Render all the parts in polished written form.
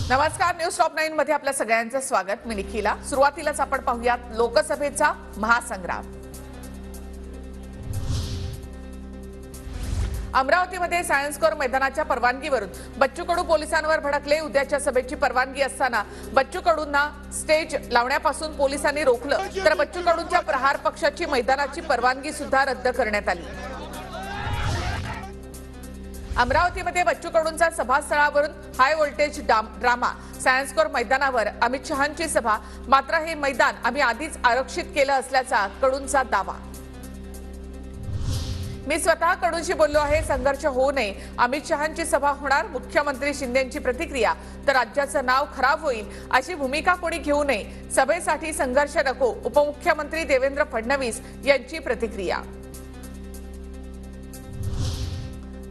नमस्कार, news top 9 मध्ये आपल्या सगळ्यांचं स्वागत। मी निखिला। सुरुवातीलाच आपण पाहूयात लोकसभेचा महासंग्राम। अमरावतीमध्ये सायन्स कोर मैदानाच्या परवानगीवरून बच्चू कडू पोलिसांवर भडकले। उद्याच्या सभेची परवानगी असताना बच्चू कडूंना स्टेज लावण्यापासून पोलिसांनी रोखलं, तर बच्चू कडूंच्या प्रहार पक्षाची मैदानाची परवानगी सुद्धा रद्द करण्यात आली। अमरावतीमध्ये बच्चू कडूंचा सभास्थळावरून high voltage drama. Science core मैदानावर अमित शहांची सभा, मात्र हे मैदान आम्ही आधीच आरक्षित केलं असल्याचा कडूंचा दावा। मी स्वतः कडूंशी बोललो आहे, संघर्ष होऊ नये, अमित शहांची सभा होणार। मुख्यमंत्री शिंदेंची प्रतिक्रिया, तर राज्याचं नाव खराब होईल अशी भूमिका कोणी घेऊ नये, सभेसाठी संघर्ष नको। उपमुख्यमंत्री देवेंद्र फडणवीस यांची प्रतिक्रिया।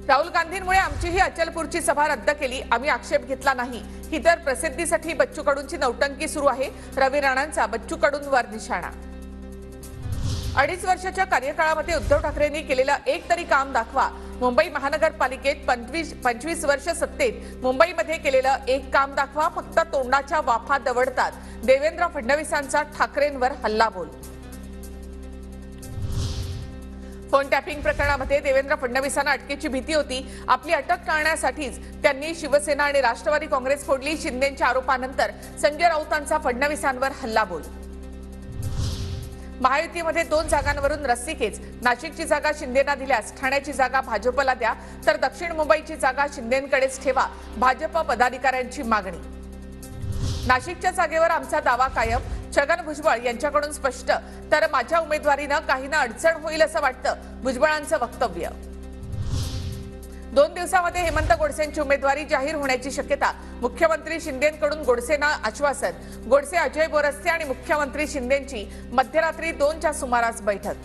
राहुल गांधींमुळे आमची ही अचलपूरची सभा रद्द केली, आम्ही आक्षेप घेतला नाही। ही तर प्रसिद्धीसाठी बच्चू कडूंची नौटंकी सुरू आहे। रवी राणांचा बच्चू कडूंवर निशाणा। 2.5 वर्षाच्या कार्यकाळामध्ये उद्धव ठाकरेंनी केलेलं एक तरी काम दाखवा। मुंबई महानगरपालिकेत 25 वर्ष सत्तेत मुंबईमध्ये केलेलं एक काम दाखवा। फक्त तोंडाच्या वाफा दवडतात। देवेंद्र फडणवीसांचा ठाकरेंवर हल्लाबोल। फोन टॅपिंग प्रकरणामध्ये देवेंद्र फडणवीसांना अटकेची भीती होती। आपली अटक टाळण्यासाठीच त्यांनी शिवसेना आणि राष्ट्रवादी काँग्रेस फोडली। शिंदेंच्या आरोपानंतर संजय राऊतांचा फडणवीसांवर हल्लाबोल। महायुतीमध्ये 2 जागांवरून रस्सीखेच। नाशिकची जागा शिंदेंना दिल्यास ठाण्याची जागा भाजपला द्या, तर दक्षिण मुंबईची जागा शिंदेंकडेच ठेवा, भाजप पदाधिकाऱ्यांची मागणी। नाशिकच्या जागेवर आमचा दावा कायम। छगन भुजबळ यांच्याकडून स्पष्ट, तर माझ्या उमेदवारीनं काहींना अडचण होईल असं वाटतं, भुजबळांचं वक्तव्य। 2 दिवसांमध्ये हेमंत गोडसेंची उमेदवारी जाहीर होण्याची शक्यता। मुख्यमंत्री शिंदेंकडून गोडसेंना आश्वासन। गोडसे, अजय बोरस्ते आणि मुख्यमंत्री शिंदेंची मध्यरात्री 2च्या सुमारास बैठक।